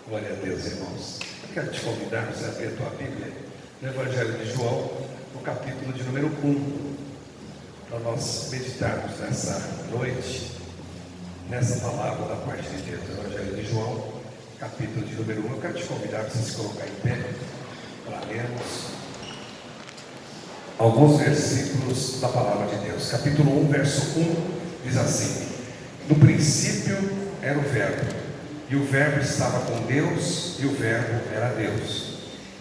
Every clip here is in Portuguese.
Glória a Deus, irmãos. Eu quero te convidar para você abrir a tua Bíblia no Evangelho de João, no capítulo de número 1, para nós meditarmos nessa noite, nessa palavra da parte de Deus. Evangelho de João, capítulo de número 1. Eu quero te convidar para você se colocar em pé para lermos alguns versículos da palavra de Deus. Capítulo 1, verso 1 diz assim: no princípio era o Verbo, e o Verbo estava com Deus, e o Verbo era Deus.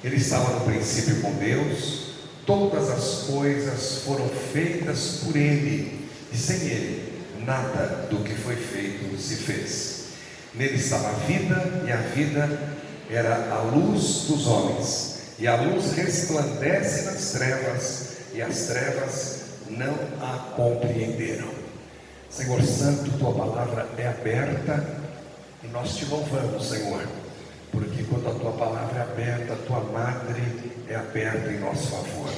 Ele estava no princípio com Deus. Todas as coisas foram feitas por Ele, e sem Ele nada do que foi feito se fez. Nele estava a vida, e a vida era a luz dos homens. E a luz resplandece nas trevas, e as trevas não a compreenderam. Senhor Santo, Tua palavra é aberta, e nós Te louvamos, Senhor, porque quando a Tua palavra é aberta, a Tua madre é aberta em nosso favor.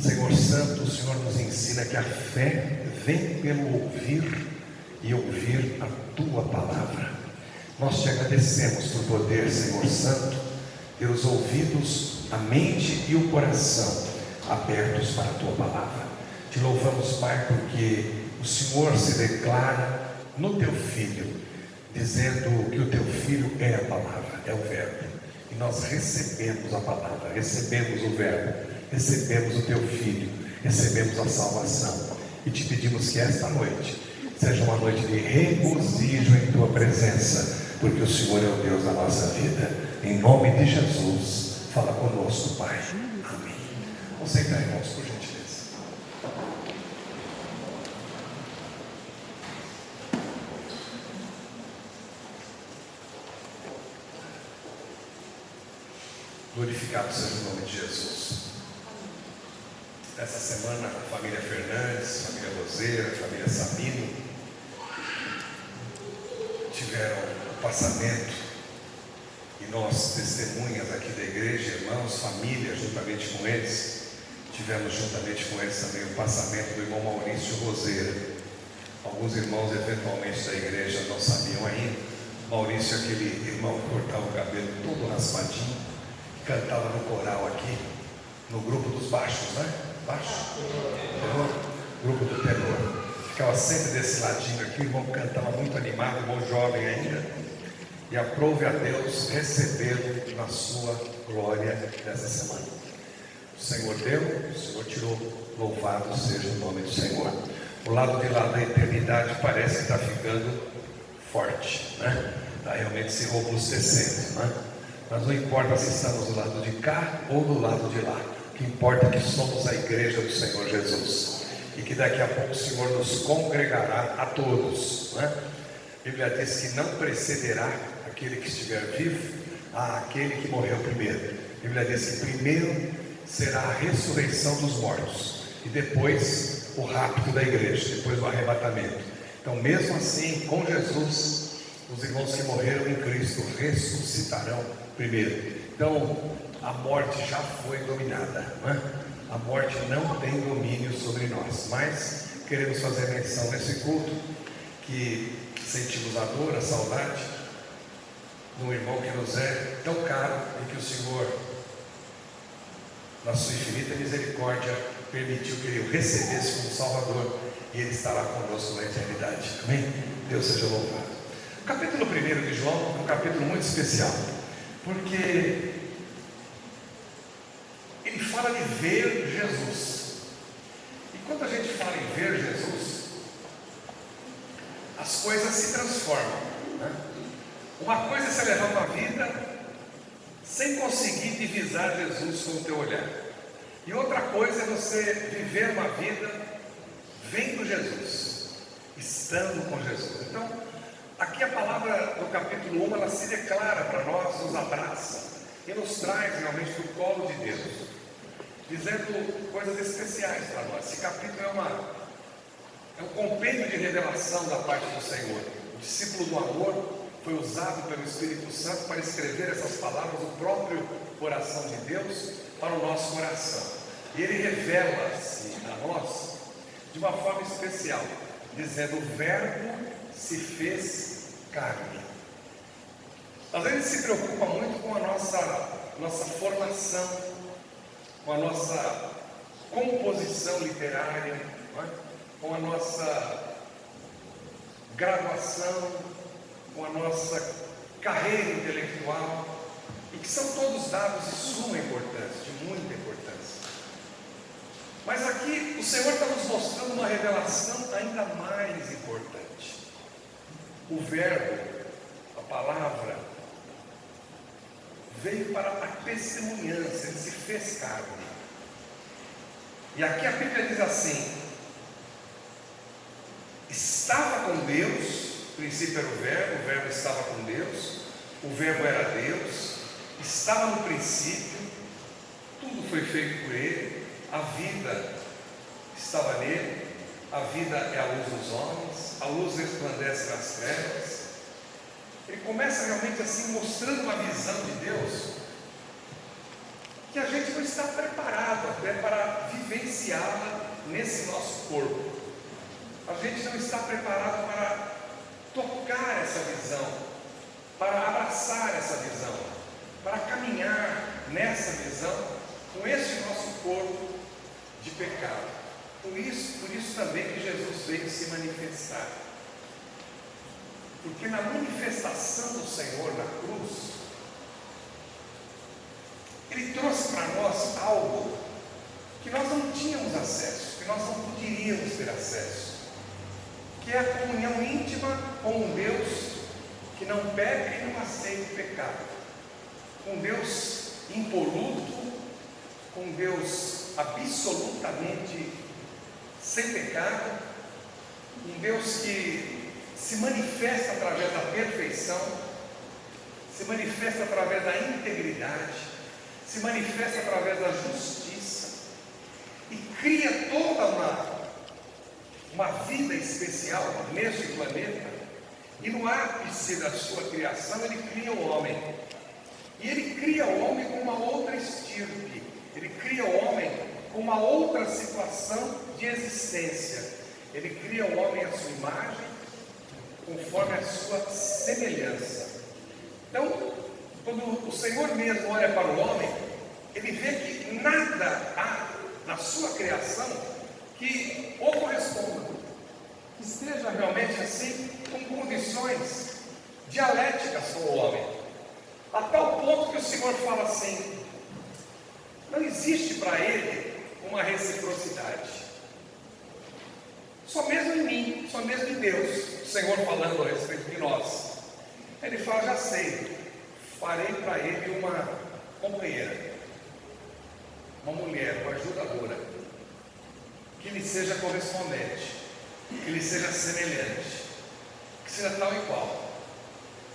Senhor Santo, o Senhor nos ensina que a fé vem pelo ouvir, e ouvir a Tua palavra. Nós Te agradecemos por poder, Senhor Santo, ter os ouvidos, a mente e o coração abertos para a Tua palavra. Te louvamos, Pai, porque o Senhor se declara no Teu Filho, dizendo que o Teu Filho é a palavra, é o Verbo. E nós recebemos a palavra, recebemos o Verbo, recebemos o Teu Filho, recebemos a salvação. E Te pedimos que esta noite seja uma noite de regozijo em Tua presença, porque o Senhor é o Deus da nossa vida. Em nome de Jesus, fala conosco, Pai. Amém. Vamos sentar, irmãos, por gentileza. Glorificado seja o nome de Jesus. Essa semana, a família Fernandes, a família Roseira, a família Sabino tiveram o passamento, e nós, testemunhas aqui da igreja, irmãos, família, juntamente com eles, tivemos juntamente com eles também o passamento do irmão Maurício Roseira. Alguns irmãos, eventualmente, da igreja não sabiam ainda. Maurício é aquele irmão que cortava o cabelo todo raspadinho, cantava no coral aqui, no grupo dos baixos, né? Baixo? Terror? Grupo do terror. Ficava sempre desse ladinho aqui, o irmão cantava muito animado, irmão jovem ainda. E aprove a Deus recebê-lo na sua glória nessa semana. O Senhor deu, o Senhor tirou, louvado seja o nome do Senhor. O lado de lá da eternidade parece que está ficando forte, né? Está realmente se robustecendo, né? Mas não importa se estamos do lado de cá ou do lado de lá. O que importa é que somos a igreja do Senhor Jesus. E que daqui a pouco o Senhor nos congregará a todos, né? A Bíblia diz que não precederá aquele que estiver vivo àquele que morreu primeiro. A Bíblia diz que primeiro será a ressurreição dos mortos, e depois o rapto da igreja, depois o arrebatamento. Então, mesmo assim, com Jesus, os irmãos que morreram em Cristo ressuscitarão primeiro. Então, a morte já foi dominada, né? A morte não tem domínio sobre nós. Mas queremos fazer menção nesse culto que sentimos a dor, a saudade de um irmão que nos é tão caro, e que o Senhor, na sua infinita misericórdia, permitiu que ele o recebesse como Salvador, e ele estará conosco na eternidade. Amém? Deus seja louvado. O capítulo 1 de João é um capítulo muito especial, porque ele fala de ver Jesus. E quando a gente fala em ver Jesus, as coisas se transformam, né? Uma coisa é você levar uma vida sem conseguir divisar Jesus com o teu olhar, e outra coisa é você viver uma vida vendo Jesus, estando com Jesus. Então, aqui a palavra do capítulo 1, ela se declara para nós, nos abraça e nos traz realmente para o colo de Deus, dizendo coisas especiais para nós. Esse capítulo é um compêndio de revelação da parte do Senhor. O discípulo do amor foi usado pelo Espírito Santo para escrever essas palavras do próprio coração de Deus para o nosso coração. E ele revela-se a nós de uma forma especial, dizendo: o Verbo se fez carne. Às vezes se preocupa muito com a nossa formação, com a nossa composição literária, não é? Com a nossa graduação, com a nossa carreira intelectual, e que são todos dados de suma importância, de muita importância. Mas aqui o Senhor está nos mostrando uma revelação ainda mais importante. O Verbo, a palavra, veio para a testemunhança, ele se fez carne. E aqui a Bíblia diz assim: estava com Deus, no princípio era o Verbo estava com Deus, o Verbo era Deus, estava no princípio, tudo foi feito por Ele, a vida estava nele, a vida é a luz dos homens, a luz resplandece nas trevas. Ele começa realmente assim, mostrando uma visão de Deus, que a gente não está preparado até para vivenciá-la nesse nosso corpo. A gente não está preparado para tocar essa visão, para abraçar essa visão, para caminhar nessa visão com este nosso corpo de pecado. Por isso também que Jesus veio se manifestar. Porque na manifestação do Senhor na cruz, Ele trouxe para nós algo que nós não tínhamos acesso, que nós não poderíamos ter acesso, que é a comunhão íntima com um Deus que não peca e não aceita o pecado, com Deus impoluto, com Deus absolutamente sem pecado, um Deus que se manifesta através da perfeição, se manifesta através da integridade, se manifesta através da justiça e cria toda uma vida especial neste planeta. E no ápice da sua criação ele cria o homem, e ele cria o homem com uma outra estirpe, ele cria o homem com uma outra situação de existência. Ele cria o homem à sua imagem, conforme a sua semelhança. Então, quando o Senhor mesmo olha para o homem, ele vê que nada há na sua criação que o corresponda, que esteja realmente assim, com condições dialéticas com o homem, a tal ponto que o Senhor fala assim: não existe para ele uma reciprocidade. Só mesmo em mim, só mesmo em Deus, o Senhor falando a respeito de nós. Ele fala: já sei, farei para ele uma companheira, uma mulher, uma ajudadora, que lhe seja correspondente, que lhe seja semelhante, que seja tal e qual.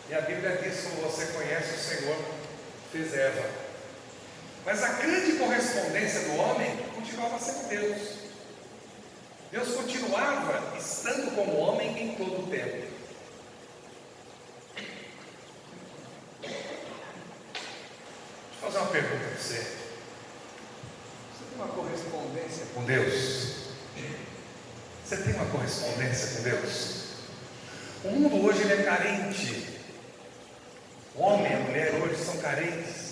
E a Bíblia diz, como você conhece, o Senhor fez Eva. Mas a grande correspondência do homem continuava sendo Deus. Deus continuava estando como homem em todo o tempo. Deixa eu fazer uma pergunta para você. Você tem uma correspondência com Deus? Você tem uma correspondência com Deus? O mundo hoje ele é carente. O homem e a mulher hoje são carentes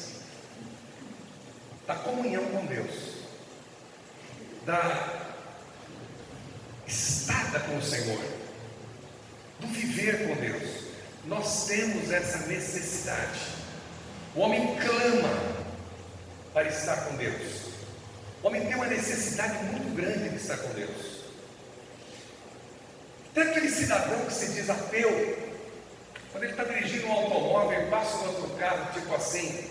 da comunhão com Deus, da estada com o Senhor, do viver com Deus. Nós temos essa necessidade. O homem clama para estar com Deus. O homem tem uma necessidade muito grande de estar com Deus. Tem aquele cidadão que se diz ateu, quando ele está dirigindo um automóvel e passa um outro carro, tipo assim,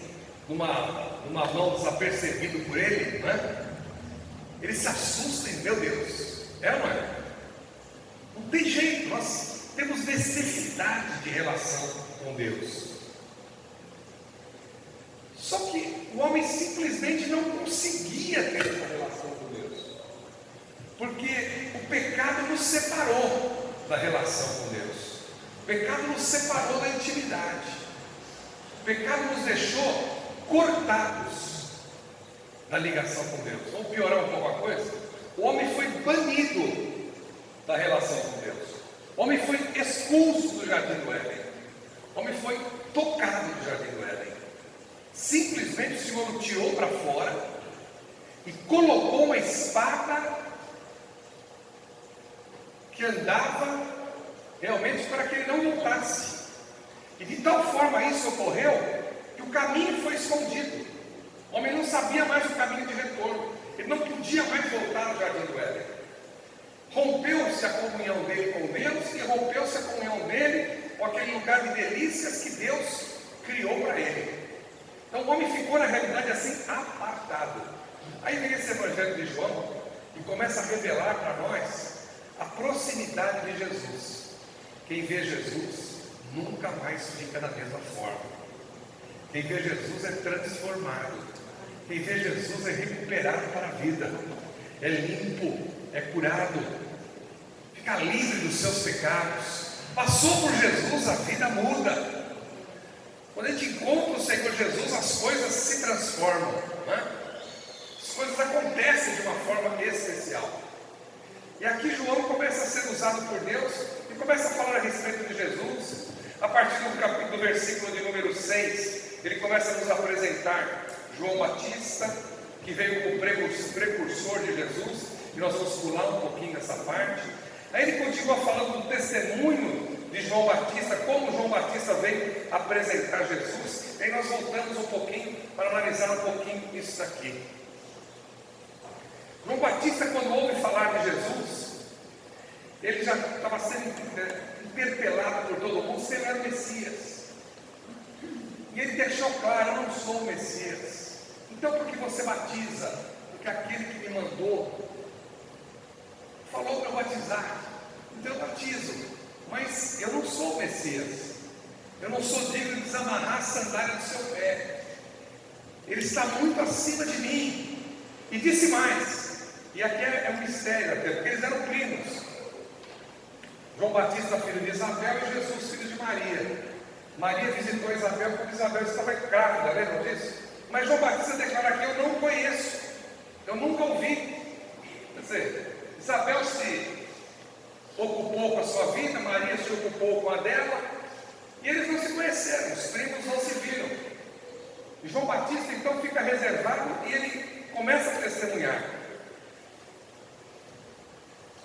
numa mão desapercebido por ele, não é? Ele se assusta e, meu Deus, é ou não é? Não tem jeito, nós temos necessidade de relação com Deus. Só que o homem simplesmente não conseguia ter essa relação com Deus, porque o pecado nos separou da relação com Deus. O pecado nos separou da intimidade. O pecado nos deixou cortados da ligação com Deus. Vamos piorar um pouco a coisa? O homem foi banido da relação com Deus. O homem foi expulso do jardim do Éden. O homem foi tocado do jardim do Éden. Simplesmente o Senhor o tirou para fora e colocou uma espada que andava realmente para que ele não voltasse. E de tal forma isso ocorreu que o caminho foi escondido. O homem não sabia mais o caminho de retorno. Ele não podia mais voltar ao jardim do Éden. Rompeu-se a comunhão dele com Deus e rompeu-se a comunhão dele com aquele lugar de delícias que Deus criou para ele. Então o homem ficou na realidade assim apartado. Aí vem esse evangelho de João e começa a revelar para nós a proximidade de Jesus. Quem vê Jesus nunca mais fica da mesma forma. Quem vê Jesus é transformado. Quem vê Jesus é recuperado para a vida, é limpo, é curado, fica livre dos seus pecados. Passou por Jesus, a vida muda. Quando a gente encontra o Senhor Jesus, as coisas se transformam, né? As coisas acontecem de uma forma especial. E aqui João começa a ser usado por Deus e começa a falar a respeito de Jesus. A partir do versículo de número 6, ele começa a nos apresentar João Batista, que veio como precursor de Jesus, e nós vamos pular um pouquinho nessa parte. Aí ele continua falando do testemunho de João Batista, como João Batista veio apresentar Jesus. Aí nós voltamos um pouquinho para analisar um pouquinho isso daqui. João Batista, quando ouve falar de Jesus, ele já estava sendo interpelado por todo mundo se ele era o Messias. E ele deixou claro: eu não sou o Messias. Então por que você batiza? Porque aquele que me mandou falou para eu batizar. Então eu batizo. Mas eu não sou o Messias. Eu não sou digno de desamarrar a sandália do seu pé. Ele está muito acima de mim. E disse mais. E aqui é um mistério até, porque eles eram primos. João Batista, filho de Isabel, e Jesus, filho de Maria. Maria visitou Isabel porque Isabel estava grávida, lembra disso? Mas João Batista declara que eu não conheço, eu nunca ouvi. Quer dizer, Isabel se ocupou com a sua vida, Maria se ocupou com a dela, e eles não se conheceram, os primos não se viram. E João Batista então fica reservado e ele começa a testemunhar.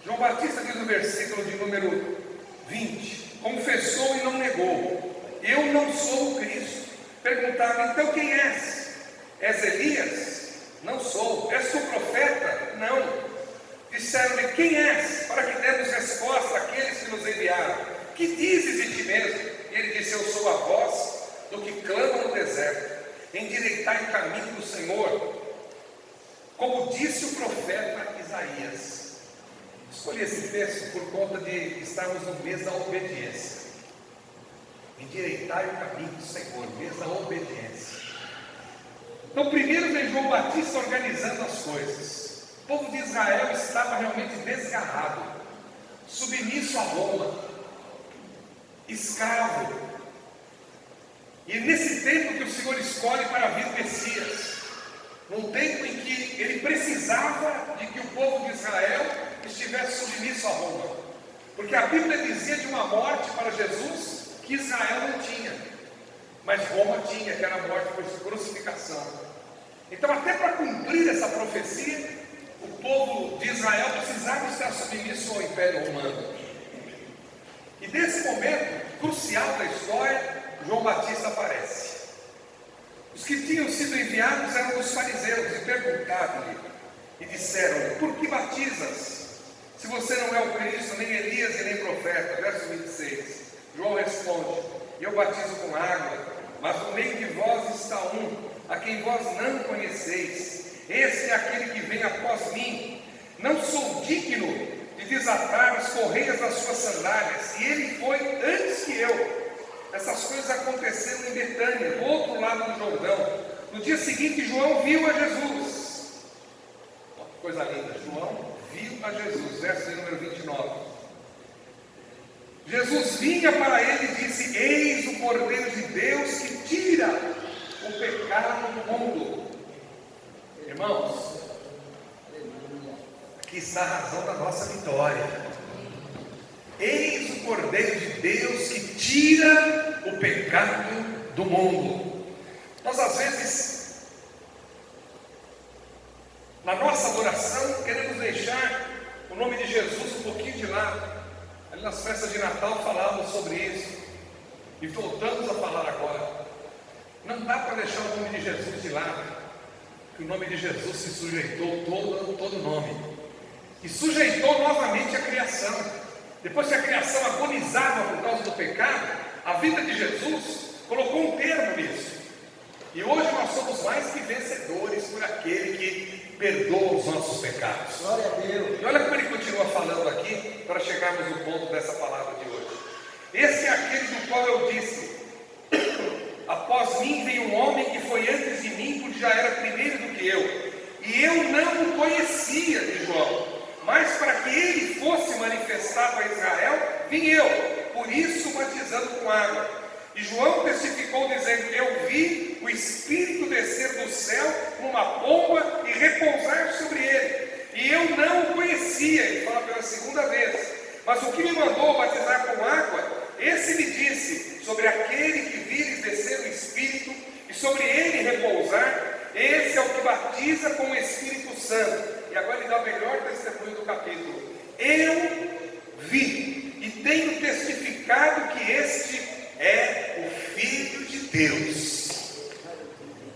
João Batista diz no versículo de número 20: confessou e não negou: eu não sou o Cristo. Perguntaram: então quem és? És Elias? Não sou. És tu profeta? Não. Disseram-lhe: quem és? Para que demos resposta àqueles que nos enviaram. Que dizes de ti mesmo? E ele disse: eu sou a voz do que clama no deserto, endireitai o caminho do Senhor, como disse o profeta Isaías. Escolhi esse texto por conta de estarmos no mês da obediência. Endireitai o caminho do Senhor, mês da obediência. Então primeiro vem João Batista organizando as coisas. O povo de Israel estava realmente desgarrado, submisso a Roma, escravo. E nesse tempo que o Senhor escolhe para vir o Messias, num tempo em que ele precisava de que o povo de Israel estivesse submisso a Roma, porque a Bíblia dizia de uma morte para Jesus que Israel não tinha, mas Roma tinha, que era a morte por crucificação. Então, até para cumprir essa profecia, o povo de Israel precisava estar submisso ao Império Romano. E nesse momento crucial da história, João Batista aparece. Os que tinham sido enviados eram os fariseus e perguntaram-lhe e disseram: por que batizas, se você não é o Cristo, nem Elias e nem profeta? Verso 26. João responde: eu batizo com água, mas no meio de vós está um, a quem vós não conheceis. Este é aquele que vem após mim. Não sou digno de desatar as correias das suas sandálias, e ele foi antes que eu. Essas coisas aconteceram em Betânia, do outro lado do Jordão. No dia seguinte, João viu a Jesus. Coisa linda, João viu a Jesus, verso de número 29. Jesus vinha para ele e disse: eis o Cordeiro de Deus que tira o pecado do mundo. Irmãos, aqui está a razão da nossa vitória. Eis o Cordeiro de Deus que tira tira o pecado do mundo. Nós às vezes, na nossa adoração, queremos deixar o nome de Jesus um pouquinho de lado. Ali nas festas de Natal falávamos sobre isso, e voltamos a falar agora. Não dá para deixar o nome de Jesus de lado, porque o nome de Jesus se sujeitou todo nome, e sujeitou novamente a criação. Depois que a criação agonizava por causa do pecado, a vida de Jesus colocou um termo nisso. E hoje nós somos mais que vencedores por aquele que perdoa os nossos pecados. Glória a Deus. E olha como ele continua falando aqui, para chegarmos no ponto dessa palavra de hoje. Esse é aquele do qual eu disse: após mim veio um homem que foi antes de mim, porque já era primeiro do que eu. E eu não o conhecia, de João. Mas para que ele fosse manifestado a Israel, vim eu, por isso batizando com água. E João testificou dizendo: eu vi o Espírito descer do céu numa pomba e repousar sobre ele. E eu não o conhecia, ele fala pela segunda vez. Mas o que me mandou batizar com água, esse me disse: sobre aquele que vires descer o Espírito e sobre ele repousar, esse é o que batiza com o Espírito Santo. E agora ele dá o melhor testemunho do capítulo: eu vi e tenho testificado que este é o Filho de Deus.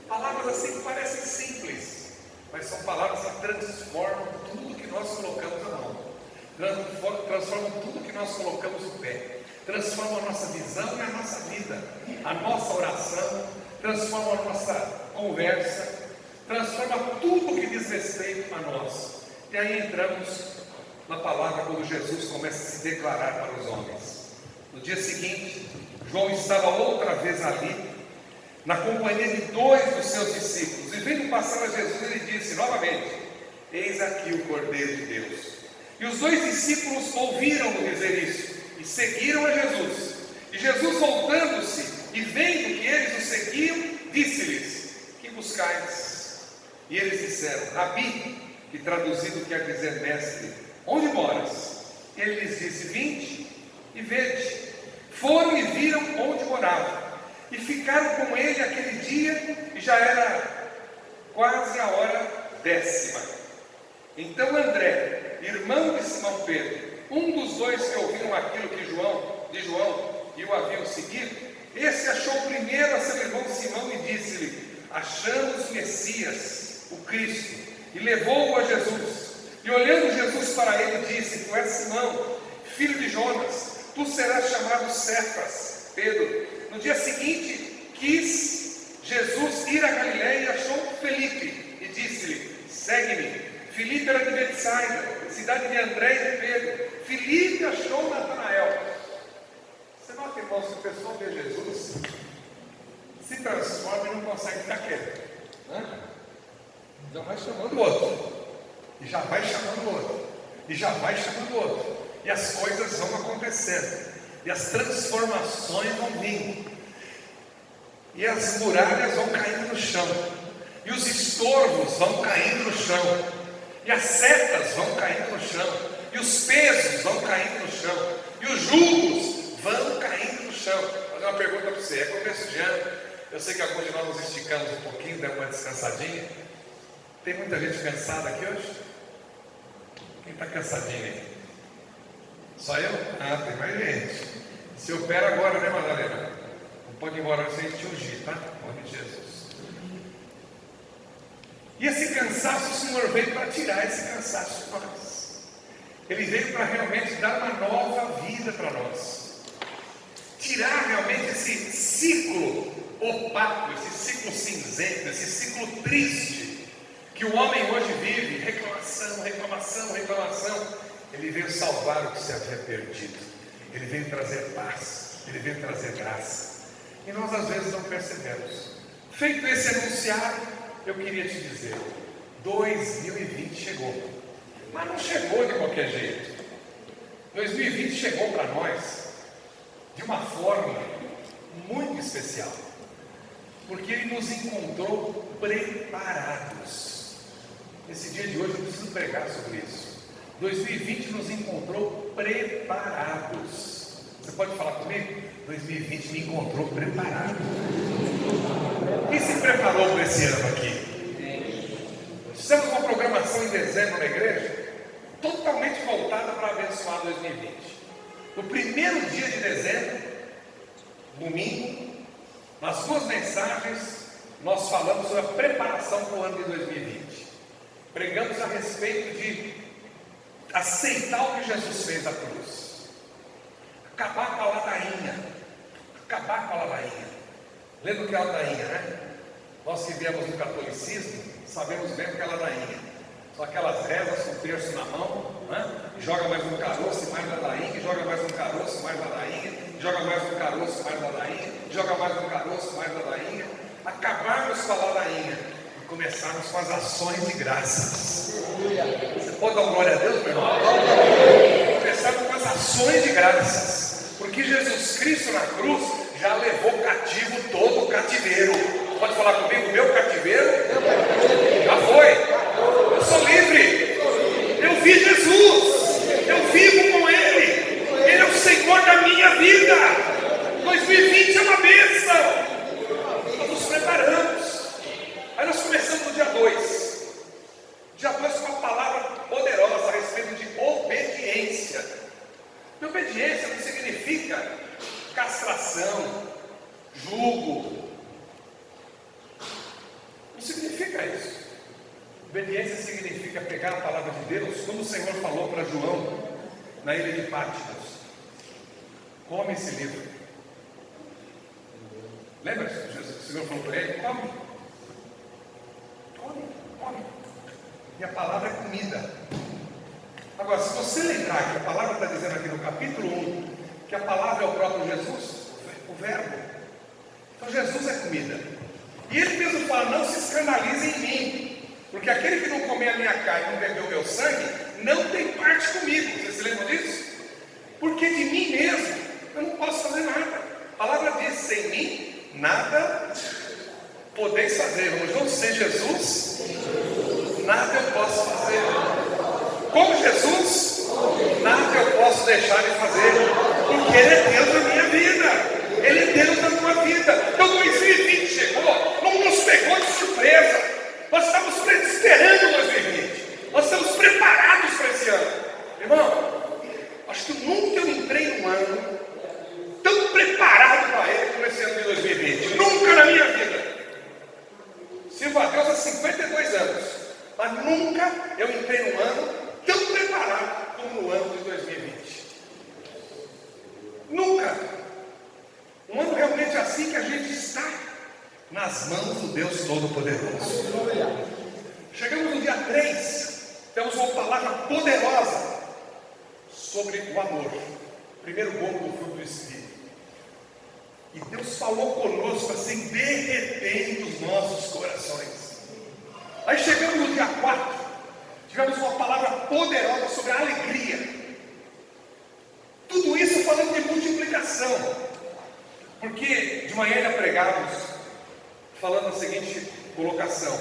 Palavras assim que parecem simples, mas são palavras que transformam tudo que nós colocamos na mão, transformam tudo que nós colocamos no pé, transformam a nossa visão e a nossa vida, a nossa oração, transformam a nossa conversa, transforma tudo que diz respeito a nós. E aí entramos na palavra quando Jesus começa a se declarar para os homens. No dia seguinte, João estava outra vez ali, na companhia de 2 dos seus discípulos, e vendo passar a Jesus, ele disse novamente: eis aqui o Cordeiro de Deus. E os 2 discípulos ouviram-no dizer isso, e seguiram a Jesus. E Jesus, voltando-se e vendo que eles o seguiam, disse-lhes: que buscais? E eles disseram: Rabi, que traduzido quer dizer mestre, onde moras? E ele lhes disse: vinde e vede. Foram e viram onde morava, e ficaram com ele aquele dia, e já era quase a hora 10ª. Então André, irmão de Simão Pedro, um dos 2 que ouviram aquilo de João e o haviam seguido, esse achou primeiro a seu irmão Simão e disse-lhe: achamos o Messias, o Cristo, e levou-o a Jesus. E olhando Jesus para ele, disse: tu és Simão, filho de Jonas, tu serás chamado Cefas, Pedro. No dia seguinte, quis Jesus ir a Galiléia e achou Felipe, e disse-lhe: segue-me. Filipe era de Betsaida, cidade de André e de Pedro. Filipe achou Natanael. Você nota, irmãos, que a pessoa vê Jesus, se transforma e não consegue ficar quieto, né? Já vai chamando o outro, e já vai chamando o outro, e já vai chamando o outro, e as coisas vão acontecendo, e as transformações vão vindo, e as muralhas vão caindo no chão, e os estorvos vão caindo no chão, e as setas vão caindo no chão, e os pesos vão caindo no chão, e os julgos vão caindo no chão. Vou fazer uma pergunta para você: é começo de ano, eu sei que alguns de nós nos esticamos um pouquinho, demos uma descansadinha. Tem muita gente cansada aqui hoje? Quem está cansadinho aí? Só eu? Ah, tem mais gente. Se opera agora, né, Madalena? Não pode ir embora sem te ungir, tá? Em nome de Jesus. E esse cansaço, o Senhor veio para tirar esse cansaço de nós. Ele veio para realmente dar uma nova vida para nós. Tirar realmente esse ciclo opaco, esse ciclo cinzento, esse ciclo triste que o homem hoje vive, reclamação, reclamação, reclamação. Ele veio salvar o que se havia perdido. Ele veio trazer paz, ele veio trazer graça. E nós às vezes não percebemos. Feito esse enunciado, eu queria te dizer: 2020 chegou, mas não chegou de qualquer jeito. 2020 chegou para nós de uma forma muito especial, porque ele nos encontrou preparados. Nesse dia de hoje eu preciso pregar sobre isso. 2020 nos encontrou preparados. Você pode falar comigo? 2020 me encontrou preparado. Quem se preparou para esse ano aqui? Fizemos uma programação em dezembro na igreja, totalmente voltada para abençoar 2020. No primeiro dia de dezembro, domingo, nas duas mensagens, nós falamos sobre a preparação para o ano de 2020. Pregamos a respeito de aceitar o que Jesus fez na cruz, acabar com a ladainha. Lembra o que é a ladainha, né? Nós que viemos do catolicismo, sabemos bem o que é a ladainha. São aquelas rezas com o terço na mão, né? Joga mais um caroço e mais ladainha, joga mais um caroço, mais ladainha, joga mais um caroço, mais ladainha, joga mais um caroço, mais ladainha. Acabarmos com a ladainha e começarmos com as ações de graças. Você pode dar glória a Deus, meu irmão? Começarmos com as ações de graças, porque Jesus Cristo na cruz já levou cativo todo o cativeiro. Pode falar comigo? Meu cativeiro já foi. Eu sou livre. Eu vi Jesus. Eu vivo com Ele. Ele é o Senhor da minha vida. 2020 é uma bênção. Nós nos preparamos. Aí nós começamos no dia 2. Dia 2 com uma palavra poderosa a respeito de obediência. E obediência não significa castração, jugo. Não significa isso. Obediência significa pegar a palavra de Deus, como o Senhor falou para João na ilha de Patmos: come esse livro. Lembra? O Senhor falou para ele: come. E a palavra é comida. Agora, se você lembrar que a palavra está dizendo aqui no capítulo 1 que a palavra é o próprio Jesus, o verbo. Então Jesus é comida. E ele mesmo fala: não se escandalizem em mim, porque aquele que não comer a minha carne e não beber o meu sangue não tem parte comigo. Vocês se lembram disso? Porque de mim mesmo eu não posso fazer nada. A palavra diz: sem mim nada podeis fazer. Vamos juntos? Sem Jesus nada eu posso fazer. Com Jesus nada eu posso deixar de fazer, porque Ele é Deus da minha vida. Ele é Deus da tua vida. Então 2020 chegou, não nos pegou de surpresa. Nós estamos esperando 2020. Nós estamos preparados para esse ano. Irmão, acho que nunca eu entrei num ano tão preparado para ele como esse ano de 2020. Nunca na minha vida. Sirvo a Deus há 52 anos, mas nunca eu entrei num ano tão preparado como no ano de 2020. Nunca. Um ano realmente assim que a gente está nas mãos do Deus Todo-Poderoso. Chegamos no dia 3, temos uma palavra poderosa sobre o amor. Primeiro ponto do fruto do Espírito. E Deus falou conosco assim, derretendo os nossos corações. Aí chegamos no dia 4, tivemos uma palavra poderosa sobre a alegria. Tudo isso falando de multiplicação. Porque de manhã ainda pregávamos falando a seguinte colocação: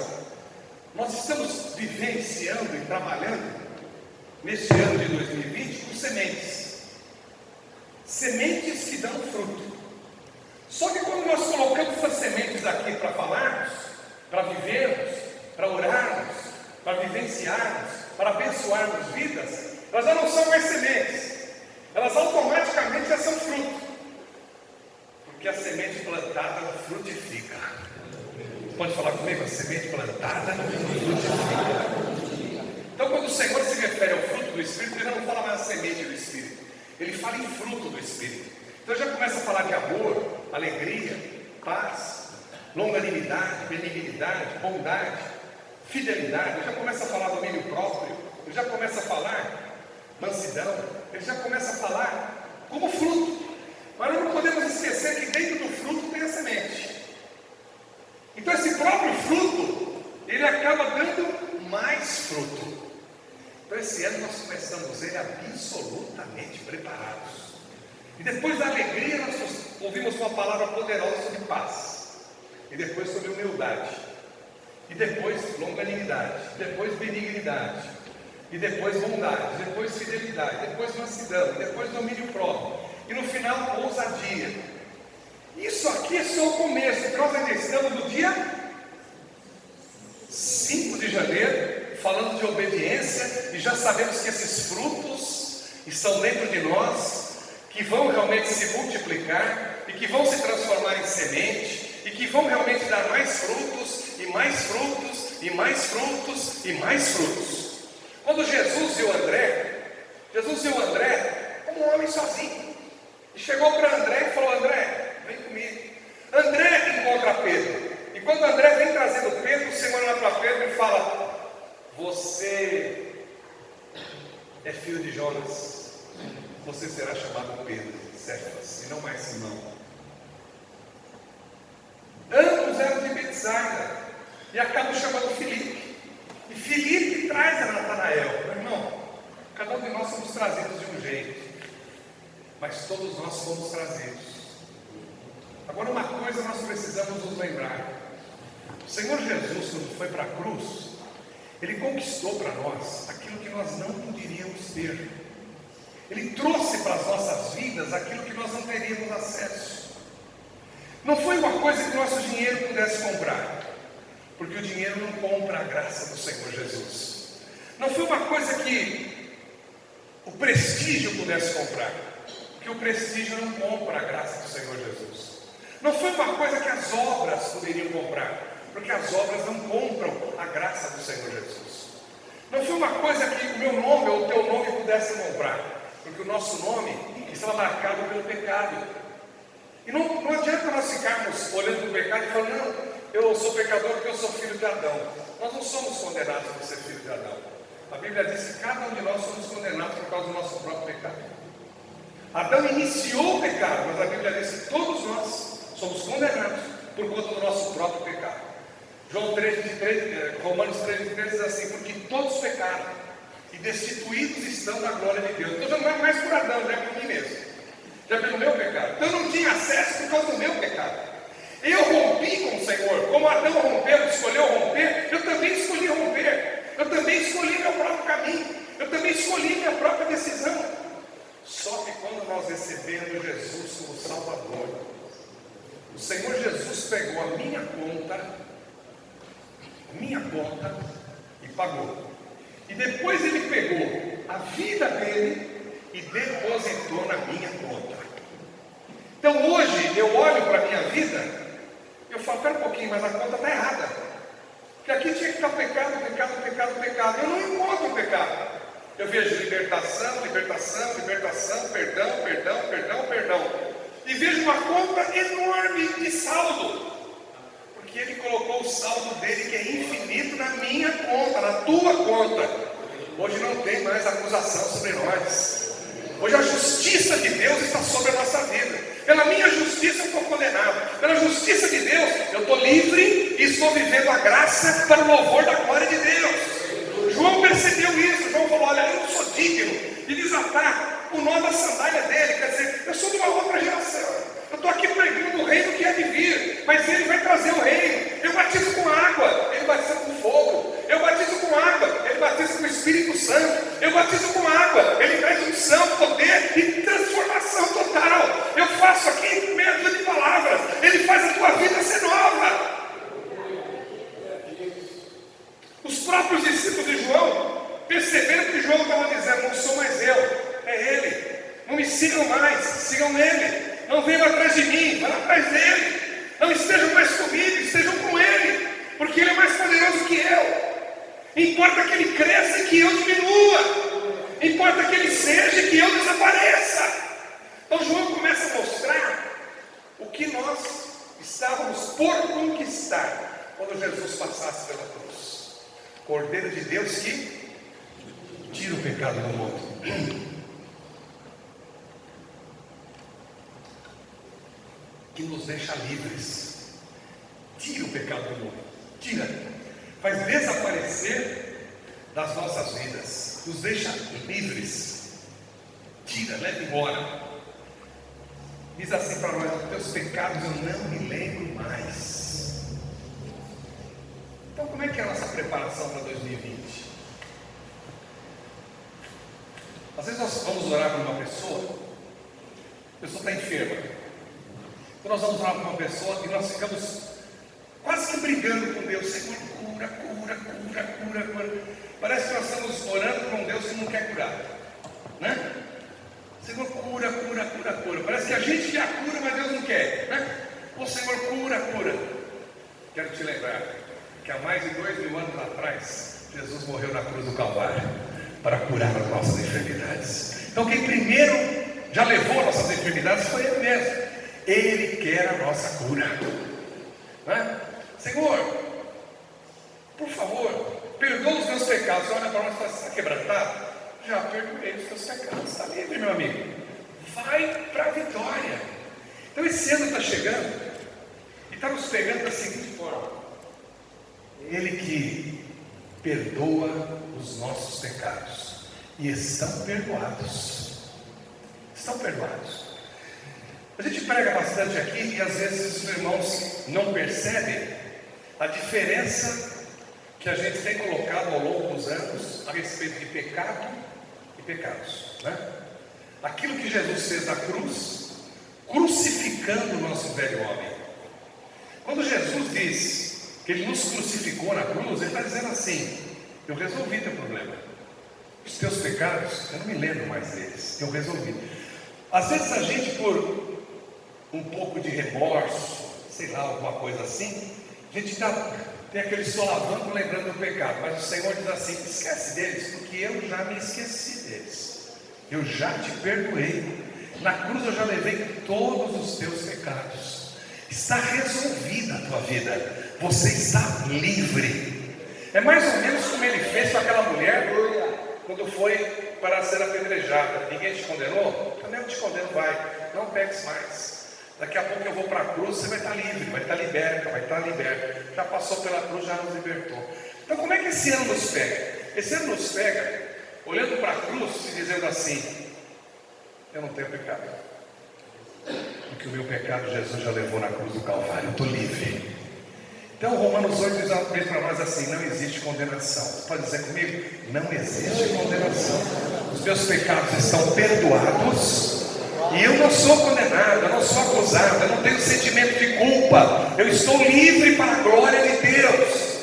nós estamos vivenciando e trabalhando neste ano de 2020 com sementes. Sementes que dão fruto. Só que quando nós colocamos essas sementes aqui para falarmos, para vivermos, para orarmos, para vivenciarmos, para abençoarmos vidas, elas já não são mais sementes. Elas automaticamente já são fruto. Porque a semente plantada frutifica. Pode falar comigo? A semente plantada frutifica. Então, quando o Senhor se refere ao fruto do Espírito, Ele não fala mais a semente do Espírito. Ele fala em fruto do Espírito. Então, já começa a falar de amor, alegria, paz, longanimidade, benignidade, bondade, fidelidade. Ele já começa a falar domínio próprio. Ele já começa a falar mansidão. Ele já começa a falar como fruto. Mas nós não podemos esquecer que dentro do fruto tem a semente. Então esse próprio fruto, ele acaba dando mais fruto. Então esse ano nós começamos ele absolutamente preparados. E depois da alegria nós ouvimos uma palavra poderosa sobre paz. E depois sobre humildade. E depois longanimidade. Depois benignidade. E depois bondade. Depois fidelidade. Depois mansidão. E depois domínio próprio. e no final, ousadia. Isso aqui é só o começo, porque nós ainda estamos no dia 5 de janeiro, falando de obediência, e já sabemos que esses frutos estão dentro de nós, que vão realmente se multiplicar, e que vão se transformar em semente, e que vão realmente dar mais frutos, e mais frutos, e mais frutos, e mais frutos. Quando Jesus viu André como um homem sozinho, e chegou para André e falou: André, vem comigo. André encontra Pedro, e quando André vem trazendo Pedro, o Senhor olha para Pedro e fala: você é filho de Jonas, você será chamado Pedro, Cefas, e não mais Simão. Ambos eram de Betsaida, e acabam chamando Filipe, e Filipe traz a Natanael. Meu irmão, cada um de nós somos trazidos de um jeito, mas todos nós somos trazidos. Agora, uma coisa nós precisamos nos lembrar: o Senhor Jesus, quando foi para a cruz, Ele conquistou para nós aquilo que nós não poderíamos ter. Ele trouxe para as nossas vidas aquilo que nós não teríamos acesso. Não foi uma coisa que nosso dinheiro pudesse comprar, porque o dinheiro não compra a graça do Senhor Jesus. Não foi uma coisa que o prestígio pudesse comprar, porque o prestígio não compra a graça do Senhor Jesus. Não foi uma coisa que as obras poderiam comprar, porque as obras não compram a graça do Senhor Jesus. Não foi uma coisa que o meu nome ou o teu nome pudesse comprar, porque o nosso nome estava marcado pelo pecado. E não adianta nós ficarmos olhando para o pecado e falando: não, eu sou pecador porque eu sou filho de Adão. Nós não somos condenados por ser filho de Adão. A Bíblia diz que cada um de nós somos condenados por causa do nosso próprio pecado. Adão iniciou o pecado, mas a Bíblia diz que todos nós somos condenados por conta do nosso próprio pecado. Romanos 3,23 diz assim: porque todos pecaram e destituídos estão da glória de Deus. Então já não é mais por Adão, já é por mim mesmo, já é pelo meu pecado. Então eu não tinha acesso por causa do meu pecado. Eu rompi com o Senhor, como Adão rompeu, escolheu romper, eu também escolhi romper. Eu também escolhi meu próprio caminho, eu também escolhi minha própria decisão. Só que quando nós recebemos Jesus como Salvador, o Senhor Jesus pegou a minha conta e pagou. E depois Ele pegou a vida dele e depositou na minha conta. Então hoje eu olho para a minha vida e eu falo: pera um pouquinho, mas a conta está errada. Porque aqui tinha que estar pecado, pecado, pecado, pecado. Eu não encontro o pecado. Eu vejo libertação, libertação, libertação, perdão, perdão, perdão, perdão. E vejo uma conta enorme de saldo. Porque Ele colocou o saldo dele, que é infinito, na minha conta, na tua conta. Hoje não tem mais acusação sobre nós. Hoje a justiça de Deus está sobre a nossa vida. Pela minha justiça eu estou condenado. Pela justiça de Deus eu estou livre e estou vivendo a graça para o louvor da glória de Deus. João percebeu isso. João falou: olha, eu não sou digno de desatar o nó da sandália dele. Quer dizer, eu sou de uma outra geração. Eu estou aqui pregando o reino que há de vir, mas Ele vai trazer o reino. Eu batizo com água, Ele batiza com fogo. Eu batizo com água, Ele batiza com o Espírito Santo. Eu batizo com água, Ele traz unção, poder e transformação total. Eu faço aqui meia dúzia de palavras, Ele faz a tua vida ser nova. Os próprios discípulos de João perceberam que João estava dizendo: não sou mais eu, é Ele. Não me sigam mais, sigam nele. Não venham atrás de mim, vão atrás dele. Não estejam mais comigo, estejam com Ele, porque Ele é mais poderoso que eu. Importa que Ele cresça e que eu diminua. Importa que Ele seja e que eu desapareça. Então João começa a mostrar o que nós estávamos por conquistar quando Jesus passasse pela cruz. Cordeiro de Deus que tira o pecado do mundo, que nos deixa livres. Tira o pecado do mundo, tira, faz desaparecer das nossas vidas, nos deixa livres, tira, leva embora. Diz assim para nós: os teus pecados eu não me lembro mais. Então como é que é a nossa preparação para 2020? Às vezes nós vamos orar por uma pessoa A pessoa está enferma. Então nós vamos falar com uma pessoa e nós ficamos quase que brigando com Deus. Senhor, cura, cura, cura, cura, cura. Parece que nós estamos orando para um Deus que não quer curar, né? Senhor, cura, cura, cura, cura. Parece que a gente já cura, mas Deus não quer, né? Ô Senhor, cura, cura. Quero te lembrar que há mais de 2000 anos atrás, Jesus morreu na cruz do Calvário para curar as nossas enfermidades. Então quem primeiro já levou nossas enfermidades foi Ele mesmo. Ele quer a nossa cura, né? Senhor, por favor, perdoa os meus pecados. Olha para nós e fala, está quebrantado? Já perdoei os teus pecados, está livre, meu amigo. Vai para a vitória. Então esse ano está chegando e está nos pegando da seguinte forma: Ele que perdoa os nossos pecados, e estão perdoados. Estão perdoados. A gente prega bastante aqui e às vezes os irmãos não percebem a diferença que a gente tem colocado ao longo dos anos a respeito de pecado e pecados, né? Aquilo que Jesus fez na cruz, crucificando o nosso velho homem. Quando Jesus diz que Ele nos crucificou na cruz, Ele está dizendo assim: eu resolvi teu problema. Os teus pecados, eu não me lembro mais deles, eu resolvi. Às vezes a gente, por um pouco de remorso, sei lá, alguma coisa assim, a gente tem aquele solavanco lembrando do pecado, mas o Senhor diz assim: esquece deles, porque eu já me esqueci deles, eu já te perdoei, na cruz eu já levei todos os teus pecados, está resolvida a tua vida, você está livre. É mais ou menos como Ele fez com aquela mulher quando foi para ser apedrejada. Ninguém te condenou? Também não te condeno, vai, não peques mais. Daqui a pouco eu vou para a cruz, você vai estar livre, vai estar liberta, vai estar liberta. Já passou pela cruz, já nos libertou. Então como é que esse ano nos pega? Esse ano nos pega olhando para a cruz e dizendo assim: eu não tenho pecado, porque o meu pecado Jesus já levou na cruz do Calvário, eu estou livre. Então Romanos 8 diz para nós assim: não existe condenação. Você pode dizer comigo? Não existe condenação. Os meus pecados estão perdoados e eu não sou condenado, eu não sou acusado, eu não tenho sentimento de culpa, eu estou livre para a glória de Deus.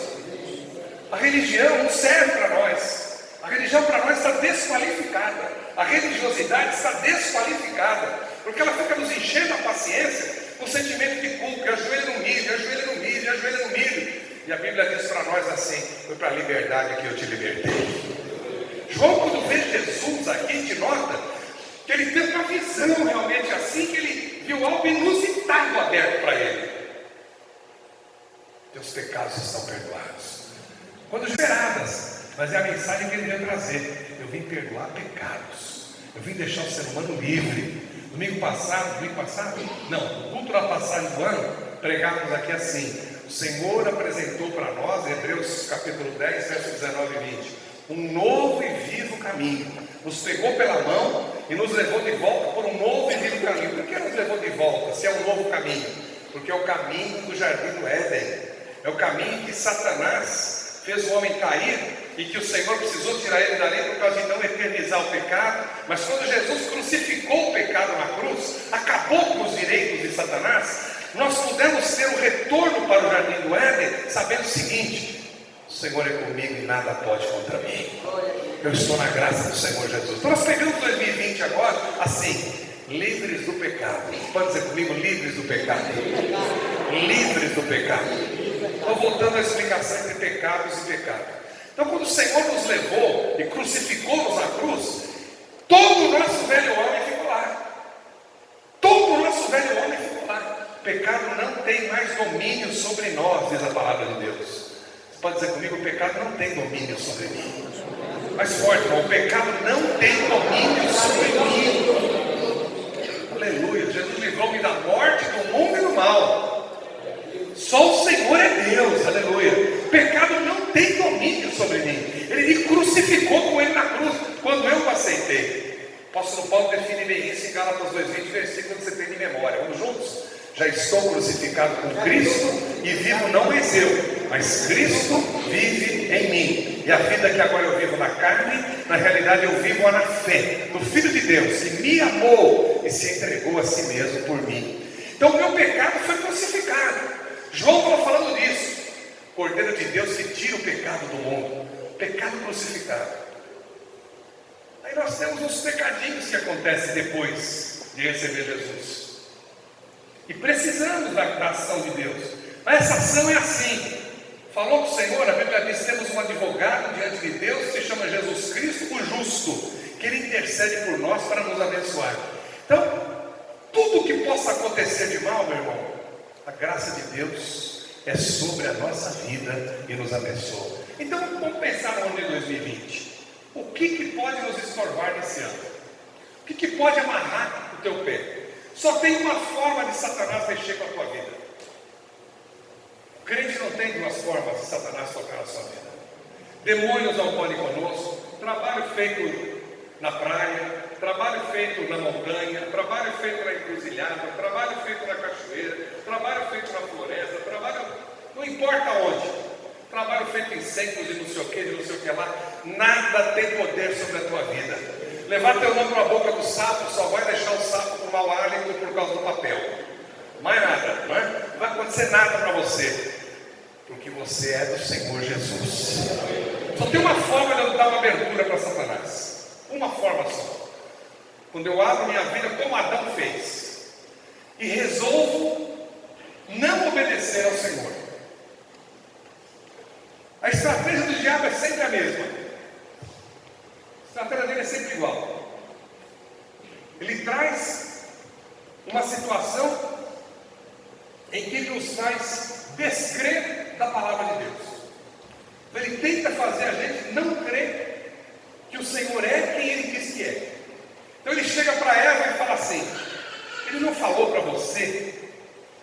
A religião não serve para nós. A religião para nós está desqualificada. A religiosidade está desqualificada, porque ela fica nos enchendo a paciência com sentimento de culpa, ajoelho no milho, ajoelho no milho, ajoelho no milho. E a Bíblia diz para nós assim: foi para a liberdade que eu te libertei. João, quando vê Jesus aqui, te nota que ele teve uma visão realmente assim, que ele viu algo inusitado aberto para ele. Teus pecados estão perdoados. Quando esperadas, mas é a mensagem que ele veio trazer: eu vim perdoar pecados, eu vim deixar o ser humano livre. Domingo passado, não, no culto da passagem do ano, pregávamos aqui assim: o Senhor apresentou para nós, Hebreus capítulo 10, versos 19 e 20, um novo e vivo caminho, nos pegou pela mão e nos levou de volta por um novo e vivo caminho. Por que nos levou de volta, se é um novo caminho? Porque é o caminho do jardim do Éden, é o caminho que Satanás fez o homem cair, e que o Senhor precisou tirar ele dali por causa de não eternizar o pecado. Mas quando Jesus crucificou o pecado na cruz, acabou com os direitos de Satanás, nós pudemos ter um retorno para o jardim do Éden, sabendo o seguinte: o Senhor é comigo e nada pode contra mim, eu estou na graça do Senhor Jesus. Então nós pegamos 2020 agora assim: livres do pecado. Pode dizer comigo: livres do pecado. Livres do pecado. Estou voltando à explicação entre pecados e pecado. Então quando o Senhor nos levou e crucificou-nos na cruz, todo o nosso velho homem ficou lá. Todo o nosso velho homem ficou lá. O pecado não tem mais domínio sobre nós, diz a palavra de Deus. Você pode dizer comigo: o pecado não tem domínio sobre mim. Mais forte, irmão: o pecado não tem domínio sobre mim. Aleluia. Jesus livrou-me da morte, do mundo e do mal. Só o Senhor é Deus, aleluia. O pecado não tem domínio sobre mim. Ele me crucificou com Ele na cruz, quando eu o aceitei. O apóstolo Paulo define bem isso em Gálatas 2:20, versículo que você tem de memória. Vamos juntos? Já estou crucificado com Cristo, e vivo não mais eu, mas Cristo vive em mim. E a vida que agora eu vivo na carne, na realidade eu vivo na fé do Filho de Deus, que me amou e se entregou a si mesmo por mim. Então o meu pecado foi crucificado. João estava falando disso. Cordeiro de Deus que tira o pecado do mundo. Pecado crucificado. Aí nós temos uns pecadinhos que acontecem depois de receber Jesus. E precisamos da ação de Deus. Mas essa ação é assim. Falou com o Senhor, a Bíblia diz: temos um advogado diante de Deus, que se chama Jesus Cristo, o justo, que Ele intercede por nós para nos abençoar. Então, tudo que possa acontecer de mal, meu irmão, a graça de Deus é sobre a nossa vida e nos abençoa. Então, vamos pensar no ano de 2020. O que pode nos estorvar nesse ano? O que pode amarrar o teu pé? Só tem uma forma de Satanás mexer com a tua vida. O crente não tem duas formas de Satanás tocar a sua vida. Demônios não podem conosco. Trabalho feito na praia, trabalho feito na montanha, trabalho feito na encruzilhada, trabalho feito na cachoeira, trabalho feito na floresta, trabalho, não importa onde, trabalho feito em centros e não sei o que, não sei o que lá, nada tem poder sobre a tua vida. Levar teu nome para a boca do sapo só vai deixar o sapo com mau hálito por causa do papel. Mais nada, não é? Não vai acontecer nada para você, porque você é do Senhor Jesus. Só tem uma forma de eu dar uma abertura para Satanás. Uma forma só. Quando eu abro minha vida como Adão fez e resolvo não obedecer ao Senhor. A estratégia do diabo é sempre a mesma. A estratégia dele é sempre igual. Ele traz uma situação em que ele nos faz descrer da palavra de Deus. Então ele tenta fazer a gente não crer que o Senhor é quem Ele diz que é. Então ele chega para Eva e fala assim: Ele não falou para você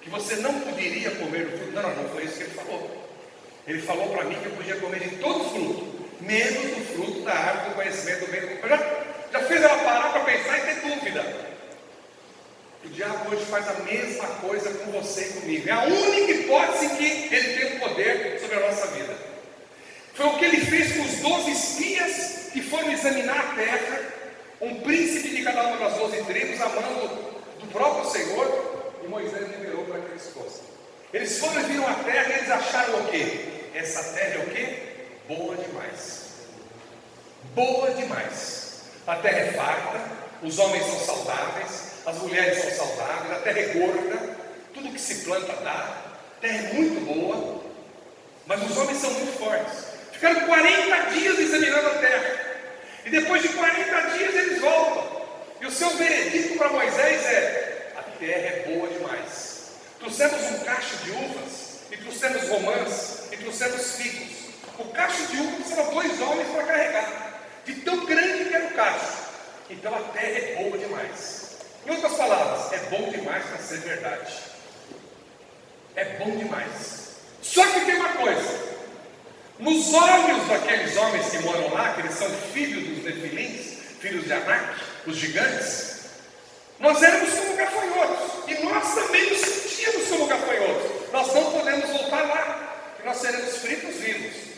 que você não poderia comer do fruto? Não foi isso que Ele falou. Ele falou para mim que eu podia comer de todo fruto, menos do fruto da árvore do conhecimento do bem e do mal. Já fez ela parar para pensar e ter dúvida. O diabo hoje faz a mesma coisa com você e comigo. É a única hipótese em que ele tem o poder sobre a nossa vida. Foi o que ele fez com os 12 espias que foram examinar a terra, um príncipe de cada uma das 12 tribos, a mando do próprio Senhor, e Moisés liberou para que eles fossem. Eles foram e viram a terra e eles acharam o quê? Essa terra é o quê? Boa demais. Boa demais. A terra é farta, os homens são saudáveis, as mulheres são saudáveis, a terra é gorda, tudo que se planta dá, a terra é muito boa, mas os homens são muito fortes. Ficaram 40 dias examinando a terra, e depois de 40 dias eles voltam, e o seu veredito para Moisés é: a terra é boa demais. Trouxemos um cacho de uvas, e trouxemos romãs, e trouxemos figos. O cacho de uvas eram 2 homens para carregar, de tão grande que era o cacho. Então a terra é boa demais. Em outras palavras, é bom demais para ser verdade. É bom demais. Só que tem uma coisa: nos olhos daqueles homens que moram lá, que eles são filhos dos Nefilins, filhos de Anak, os gigantes, nós éramos como gafanhotos, e nós também nos sentíamos como gafanhotos. Nós não podemos voltar lá, porque nós seremos fritos vivos.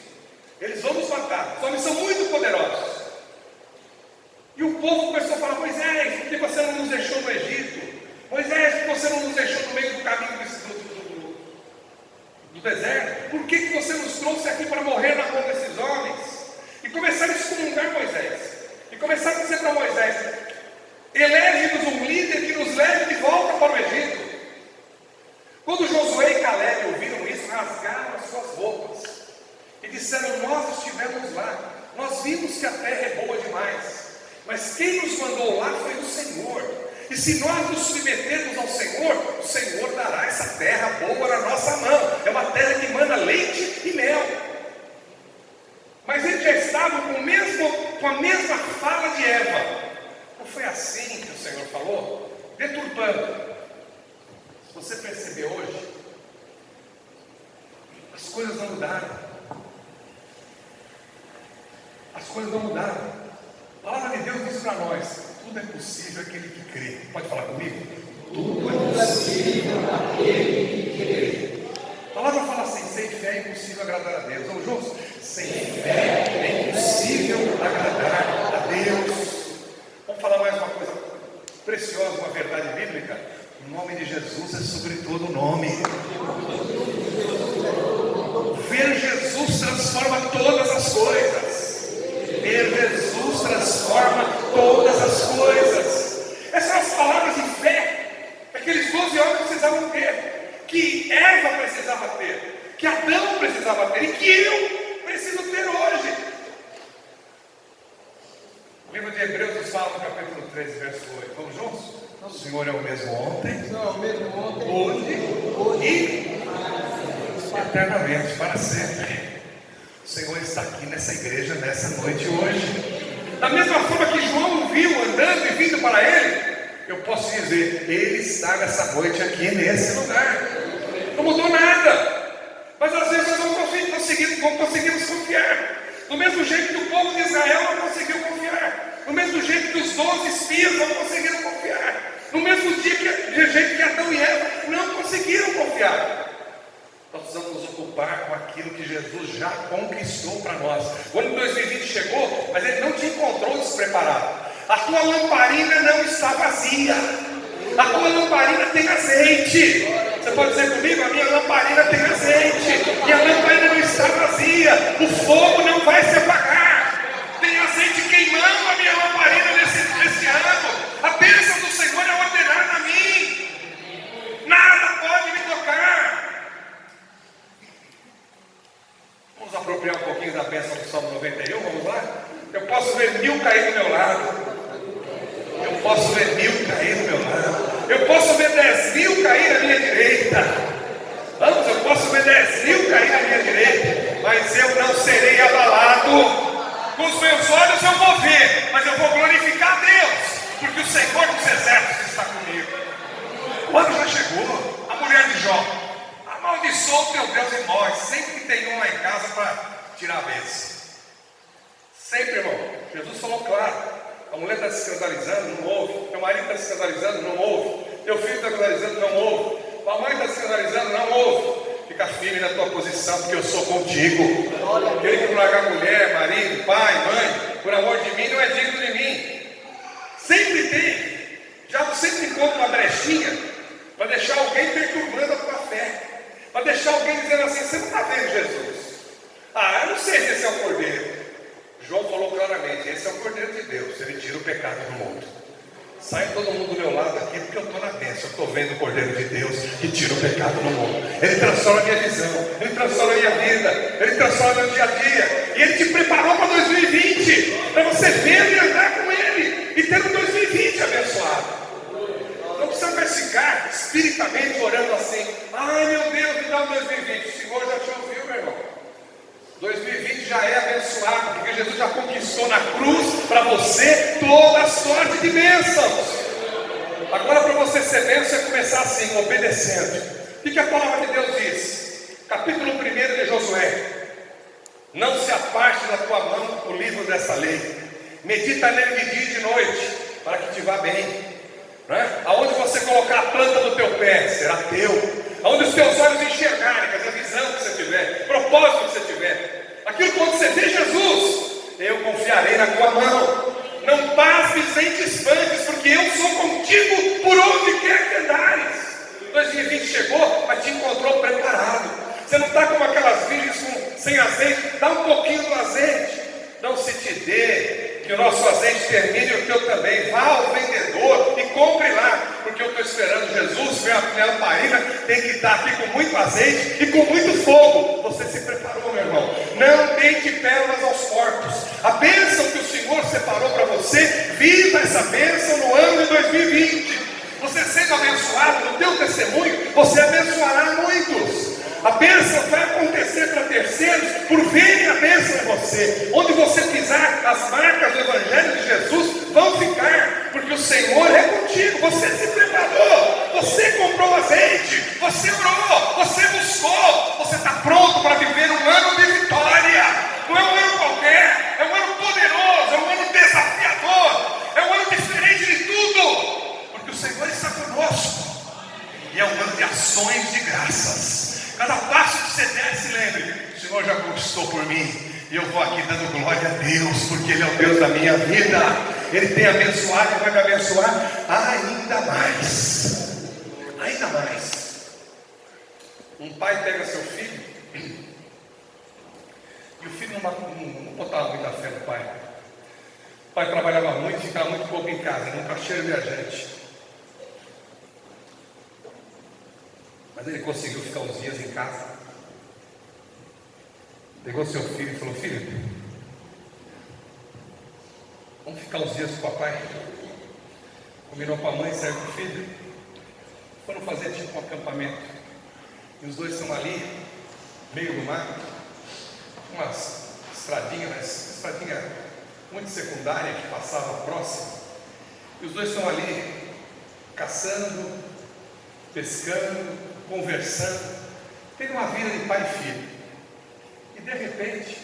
Eles vão nos matar. Os homens são muito poderosos. E o povo começou a falar: Moisés, por que você não nos deixou no Egito? Moisés, por que você não nos deixou no meio do caminho do deserto? Por que você nos trouxe aqui para morrer na mão desses homens? E começaram a excomungar Moisés. E começaram a dizer para Moisés: elege-nos um líder que nos leve de volta para o Egito. Quando Josué e Caleb ouviram isso, rasgaram as suas roupas e disseram: nós estivemos lá, nós vimos que a terra é boa demais, mas quem nos mandou lá foi o Senhor. E se nós nos submetermos ao Senhor, o Senhor dará essa terra boa na nossa mão. É uma terra que manda leite e mel. Mas eles já estavam com a mesma fala de Eva. Não foi assim que o Senhor falou? Deturpando. Se você perceber hoje, as coisas não mudaram. As coisas não mudaram. A palavra de Deus diz para nós: tudo é possível aquele que crê. Pode falar comigo? Tudo é possível aquele que crê. A palavra fala assim: sem fé é impossível agradar a Deus. Vamos juntos? Sem fé é impossível agradar a Deus. Vamos falar mais uma coisa preciosa, uma verdade. O nome de Jesus é sobre todo nome. Ver Jesus transforma todas as coisas. Ver Jesus transforma todas as coisas. Essas são as palavras de fé que aqueles 12 homens precisavam ter, que Eva precisava ter, que Adão precisava ter e que eu preciso ter hoje. O livro de Hebreus nos fala no capítulo 13, verso 8. Vamos juntos? O Senhor é o mesmo ontem, hoje e eternamente, para sempre. O Senhor está aqui nessa igreja, nessa noite hoje. Da mesma forma que João viu andando e vindo para ele, eu posso dizer, ele está nessa noite aqui, nesse lugar. Não mudou nada. Mas às vezes nós não conseguimos confiar. Do mesmo jeito que o povo de Israel não conseguiu confiar. Do mesmo jeito que os 12 espias não conseguiram confiar. No mesmo jeito que Adão e Eva não conseguiram confiar. Nós precisamos nos ocupar com aquilo que Jesus já conquistou para nós. O ano de 2020 chegou, mas ele não te encontrou despreparado. A tua lamparina não está vazia. A tua lamparina tem azeite. Você pode dizer comigo? A minha lamparina tem azeite. E a lamparina não está vazia. O fogo não vai se apagar. Tem azeite queimando a minha lamparina nesse ano. A bênção do Senhor é ordenada a mim. Nada pode me tocar. Vamos apropriar um pouquinho da bênção do Salmo 91, vamos lá? Eu posso ver 1000 cair do meu lado. Eu posso ver 1000 cair do meu lado. Eu posso ver 10.000 cair à minha direita. Vamos, eu posso ver 10.000 cair à minha direita, mas eu não serei abalado. Com os meus olhos eu vou ver, mas eu vou glorificar a Deus, porque o Senhor dos Exércitos está comigo. O ano já chegou. A mulher de Jó: amaldiçoa o teu Deus e morre. Sempre que tem um lá em casa para tirar a bênção. Sempre, irmão. Jesus falou claro. A mulher está se escandalizando, não ouve. Teu marido está se escandalizando, não ouve. Teu filho está se escandalizando, não ouve. Tua mãe está se escandalizando, não ouve. Fica firme na tua posição, porque eu sou contigo. Aquele que não largar mulher, marido, pai, mãe, por amor de mim, não é digno de mim. Sempre tem. Já sempre encontra uma brechinha para deixar alguém perturbando a tua fé. Para deixar alguém dizendo assim: você não está vendo Jesus? Eu não sei se esse é o Cordeiro. João falou claramente: esse é o Cordeiro de Deus, ele tira o pecado do mundo. Sai todo mundo do meu lado aqui, porque eu estou na bênção. Eu estou vendo o Cordeiro de Deus que tira o pecado do mundo. Ele transforma a minha visão, ele transforma a minha vida, ele transforma o meu dia a dia. E ele te preparou para 2020, para você ver e andar com ele e ter um 2020 abençoado. Não precisa ficar espiritamente orando assim: ai meu Deus, me dá um 2020. O Senhor já te ouviu, meu irmão. 2020 já é abençoado, porque Jesus já conquistou na cruz para você toda a sorte de bênçãos. Agora, para você ser bênção, é começar assim, obedecendo. O que a palavra de Deus diz? Capítulo 1 de Josué: não se aparte da tua mão o livro dessa lei, medita nele de dia e de noite, para que te vá bem. Aonde você colocar a planta do teu pé, será teu. Aonde os teus olhos enxergarem, quer dizer, a visão que você tiver, propósito que você tiver, aquilo quando você vê Jesus, eu confiarei na tua mão. Não pasmes nem te espantes, porque eu sou contigo por onde quer que andares. 2020 chegou, mas te encontrou preparado. Você não está como aquelas virgens sem azeite. Dá um pouquinho do azeite. Não se te dê que o nosso azeite termine e o teu também. Vá ao vendedor e compre lá, porque eu estou esperando Jesus. Minha lamparina tem que estar aqui com muito azeite e com muito fogo. Você se preparou, meu irmão. Não deite pérolas aos porcos. A bênção que o Senhor separou para você, viva essa bênção no ano de 2020. Você sendo abençoado no teu testemunho, você abençoará muitos. A bênção vai acontecer para terceiros por verem a bênção em você. Onde você pisar, as marcas do Evangelho de Jesus vão ficar, porque o Senhor é contigo. Você se preparou, você comprou azeite, você orou, você buscou, você está pronto para viver um ano de vitória. Não é um ano qualquer, é um ano poderoso, é um ano desafiador, é um ano diferente de tudo, porque o Senhor está conosco. E é um ano de ações de graças. Cada passo que você der, se lembre: o Senhor já conquistou por mim, e eu vou aqui dando glória a Deus, porque Ele é o Deus da minha vida. Ele tem abençoado e vai me abençoar ainda mais. Um pai pega seu filho e o filho não botava muita fé no pai. O pai trabalhava muito e ficava muito pouco em casa, era um caixeiro viajante. Mas ele conseguiu ficar uns dias em casa. Pegou seu filho e falou: filho, vamos ficar uns dias com o papai. Combinou com a mãe, saiu com o filho. Foram fazer tipo um acampamento. E os dois estão ali, meio do mar, umas estradinhas, mas estradinha muito secundária que passava próximo. E os dois estão ali, caçando, pescando, conversando. Tem uma vida de pai e filho. E de repente,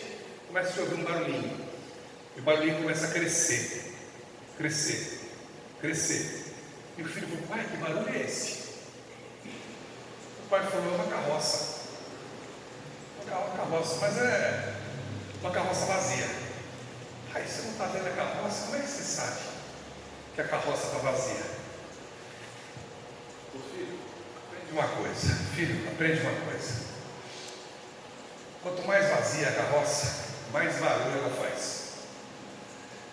começa a se ouvir um barulhinho. E o barulhinho começa a crescer, crescer, crescer. E o filho falou: pai, que barulho é esse? O pai falou: é uma carroça. Uma carroça, mas é uma carroça vazia. Aí você não está vendo a carroça? Como é que você sabe que a carroça está vazia? Filho, aprende uma coisa. Filho, aprende uma coisa. Quanto mais vazia a carroça, mais barulho ela faz.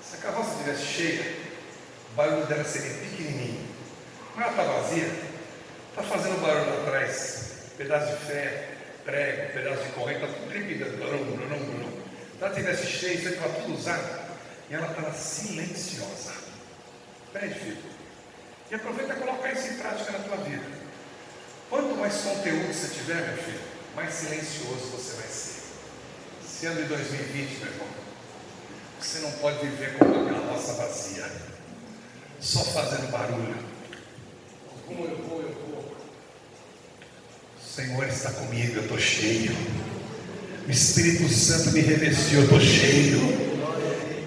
Se a carroça estivesse cheia, o barulho dela seria pequenininho. Quando ela está vazia, está fazendo barulho lá atrás. Pedaço de ferro, prego, pedaço de corrente, está tudo crepitando. Se ela estivesse cheia, isso estava tudo usado, e ela estava silenciosa. Aprende, filho. E aproveita e coloca isso em prática na tua vida. Quanto mais conteúdo você tiver, meu filho, mais silencioso você vai ser. Esse ano de 2020, meu irmão, você não pode viver como uma carroça vazia, só fazendo barulho. Eu vou. O Senhor está comigo, eu estou cheio. O Espírito Santo me revestiu, eu estou cheio.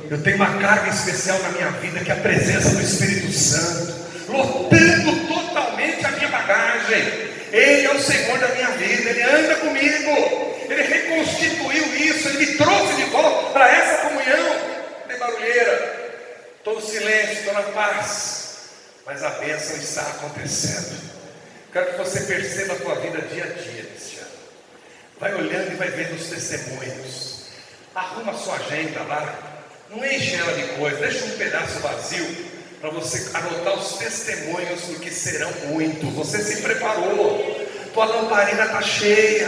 Eu tenho uma carga especial na minha vida, que é a presença do Espírito Santo, lotando totalmente a minha bagagem. Ele é o Senhor da minha vida, Ele anda comigo, Ele reconstituiu isso, Ele me trouxe de volta para essa comunhão. Não é barulheira, estou no silêncio, estou na paz, mas a bênção está acontecendo. Quero que você perceba a tua vida dia a dia desse ano. Vai olhando e vai vendo os testemunhos. Arruma a sua agenda lá, não enche ela de coisa, deixa um pedaço vazio para você anotar os testemunhos, porque serão muitos. Você se preparou, tua lamparina está cheia,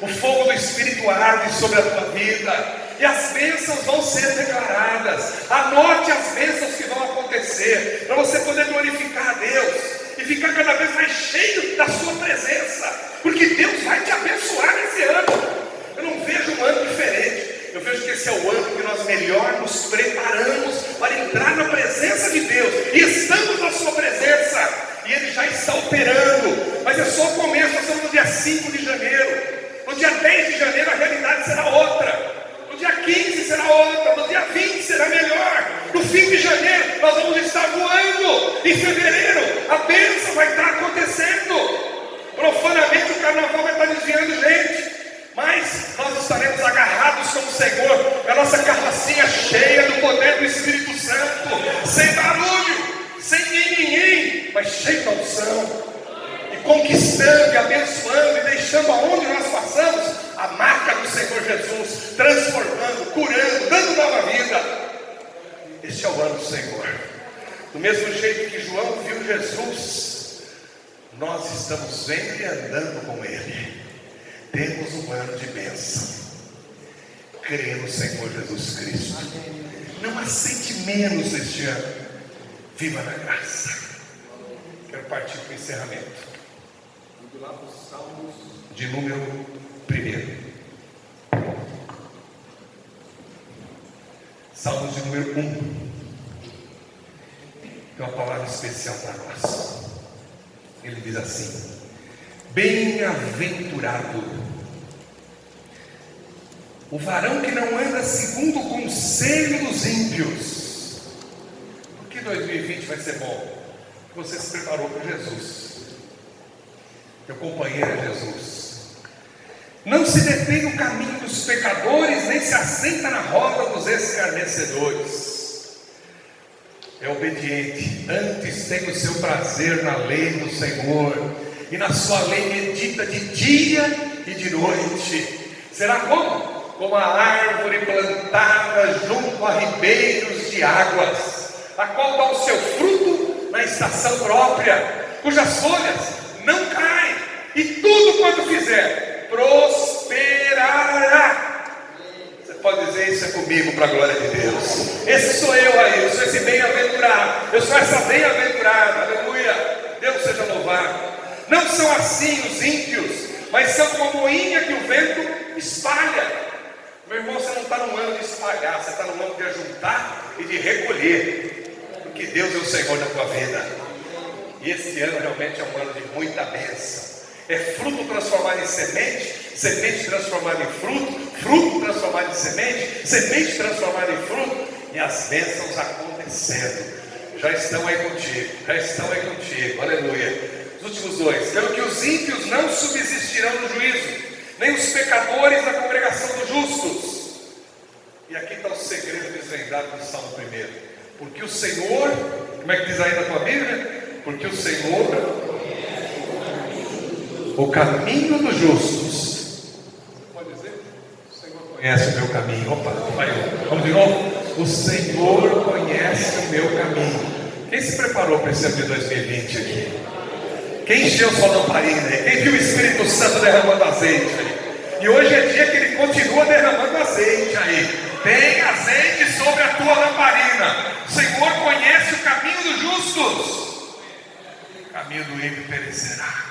o fogo do Espírito arde sobre a tua vida, e as bênçãos vão ser declaradas. Anote as bênçãos que vão acontecer, para você poder glorificar a Deus e ficar cada vez mais cheio da sua presença, porque Deus vai te abençoar nesse ano. Eu não vejo um ano diferente. Eu vejo que esse é o ano que nós melhor nos preparamos para entrar na presença de Deus, e estamos na sua presença, e Ele já está operando, mas é só o começo. Nós estamos no dia 5 de janeiro, no dia 10 de janeiro a realidade será outra, no dia 15 será outra, no dia 20 será melhor, no fim de janeiro nós vamos estar voando, em fevereiro a bênção vai estar acontecendo. Profanamente o carnaval vai estar desviando gente, mas nós estaremos agarrados com o Senhor, a nossa carrocinha cheia do poder do Espírito Santo, sem barulho, sem ninguém, mas cheio da unção, e conquistando, e abençoando, e deixando aonde nós passamos a marca do Senhor Jesus, transformando, curando, dando nova vida. Este é o ano do Senhor. Do mesmo jeito que João viu Jesus, nós estamos vendo e andando com Ele. Temos um ano de bênção. Creia no Senhor Jesus Cristo. Não aceite menos este ano. Viva na graça. Quero partir para o encerramento. Vamos lá para os Salmos de número 1. Salmos de número 1. Tem uma palavra especial para nós. Ele diz assim: bem-aventurado o varão que não anda segundo o conselho dos ímpios. Por que 2020 vai ser bom? Porque você se preparou para Jesus. Teu companheiro é Jesus. Não se detém no caminho dos pecadores, nem se assenta na roda dos escarnecedores. É obediente, antes tem o seu prazer na lei do Senhor, e na sua lei medita de dia e de noite. Será como? Como a árvore plantada junto a ribeiros de águas, a qual dá o seu fruto na estação própria, cujas folhas não caem, e tudo quanto fizer prosperará. Você pode dizer: isso é comigo, para a glória de Deus. Esse sou eu aí, eu sou esse bem-aventurado, eu sou essa bem-aventurada, aleluia, Deus seja louvado. Não são assim os ímpios, mas são como a moinha que o vento espalha. Meu irmão, você não está num ano de espalhar, você está num ano de ajuntar e de recolher, porque Deus é o Senhor da tua vida. E esse ano realmente é um ano de muita bênção. É fruto transformado em semente, semente transformada em fruto, fruto transformado em semente, semente transformada em fruto, e as bênçãos acontecendo. Já estão aí contigo, aleluia. Os últimos dois: pelo que os ímpios não subsistirão no juízo, nem os pecadores na congregação dos justos. E aqui está o segredo desvendado do Salmo 1. Porque o Senhor, como é que diz aí na tua Bíblia? Porque o Senhor, o caminho dos justos, pode dizer? O Senhor conhece o meu caminho. Opa, vamos de novo. O Senhor conhece o meu caminho. Quem se preparou para esse ano de 2020 aqui? Quem encheu sua lamparina aí? Quem viu o Espírito Santo derramando azeite aí? E hoje é dia que ele continua derramando azeite aí. Tem azeite sobre a tua lamparina. O Senhor conhece o caminho dos justos, o caminho do ímpio perecerá.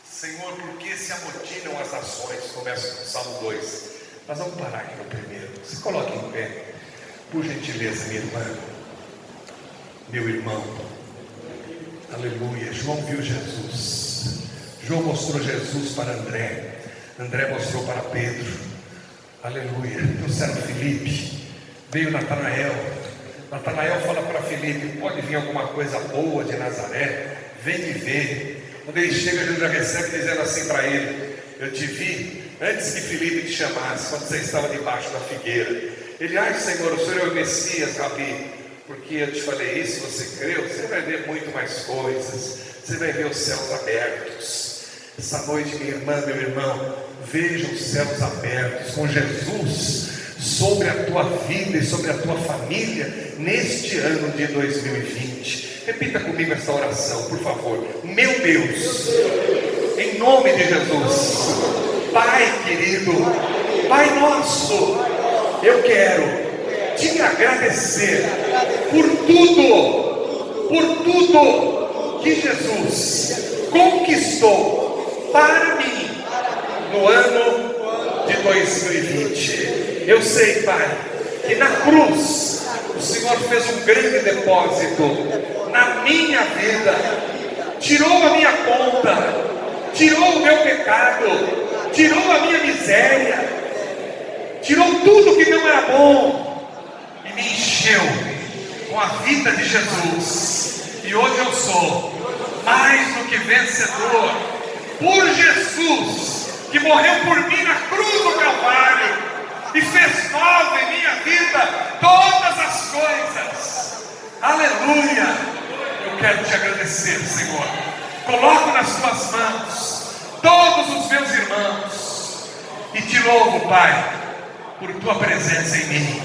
Senhor, por que se amotinam as ações? Começa com o Salmo 2. Mas vamos parar aqui no primeiro. Se coloque em pé, por gentileza, minha irmã, meu irmão. Aleluia. João viu Jesus. João mostrou Jesus para André. André mostrou para Pedro. Aleluia. Trouxeram Filipe. Veio Natanael. Natanael fala para Filipe: pode vir alguma coisa boa de Nazaré? Vem me ver. Quando ele chega, Jesus já recebe dizendo assim para ele: eu te vi antes que Filipe te chamasse, quando você estava debaixo da figueira. Ele: ai Senhor, o Senhor é o Messias, Rabi. Porque eu te falei isso, você creu? Você vai ver muito mais coisas. Você vai ver os céus abertos. Essa noite, minha irmã, meu irmão, veja os céus abertos com Jesus sobre a tua vida e sobre a tua família neste ano de 2020. Repita comigo essa oração, por favor. Meu Deus, em nome de Jesus, Pai querido, Pai nosso, eu quero te agradecer por tudo que Jesus conquistou para mim no ano de 2020. Eu sei, Pai, que na cruz o Senhor fez um grande depósito na minha vida, tirou a minha conta, tirou o meu pecado, tirou a minha miséria, tirou tudo que não era bom e me encheu com a vida de Jesus. E hoje eu sou mais do que vencedor por Jesus, que morreu por mim na cruz do Calvário e fez nova em minha vida todas as coisas. Aleluia. Eu quero te agradecer, Senhor. Coloco nas tuas mãos todos os meus irmãos e te louvo, Pai, por tua presença em mim.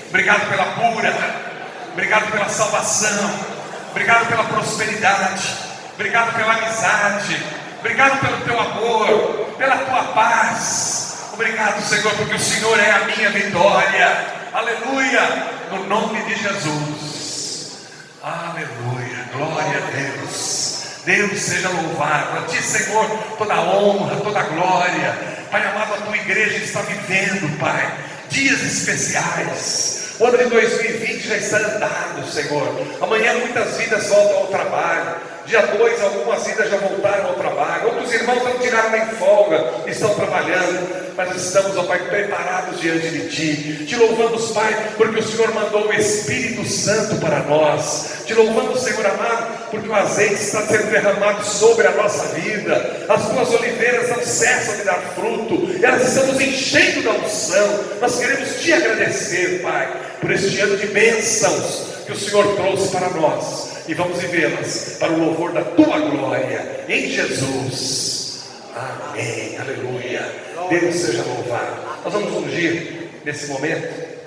Obrigado pela cura, obrigado pela salvação, obrigado pela prosperidade, obrigado pela amizade, obrigado pelo teu amor, pela tua paz. Obrigado, Senhor, porque o Senhor é a minha vitória. Aleluia, no nome de Jesus. Aleluia, glória a Deus. Deus seja louvado. A ti, Senhor, toda a honra, toda a glória. Pai amado, a tua igreja está vivendo, Pai, dias especiais. O ano de 2020 já está andado, Senhor. Amanhã muitas vidas voltam ao trabalho. Dia 2, algumas vidas já voltaram ao trabalho. Outros irmãos não tiraram nem folga, estão trabalhando. Mas estamos, ó Pai, preparados diante de Ti. Te louvamos, Pai, porque o Senhor mandou o Espírito Santo para nós. Te louvamos, Senhor amado, porque o azeite está sendo derramado sobre a nossa vida. As tuas oliveiras não cessam de dar fruto. Elas estão nos enchendo da unção. Nós queremos Te agradecer, Pai, por este ano de bênçãos que o Senhor trouxe para nós. e vamos vivê-las para o louvor da tua glória, em Jesus. Amém, aleluia. Deus seja louvado. Nós vamos ungir nesse momento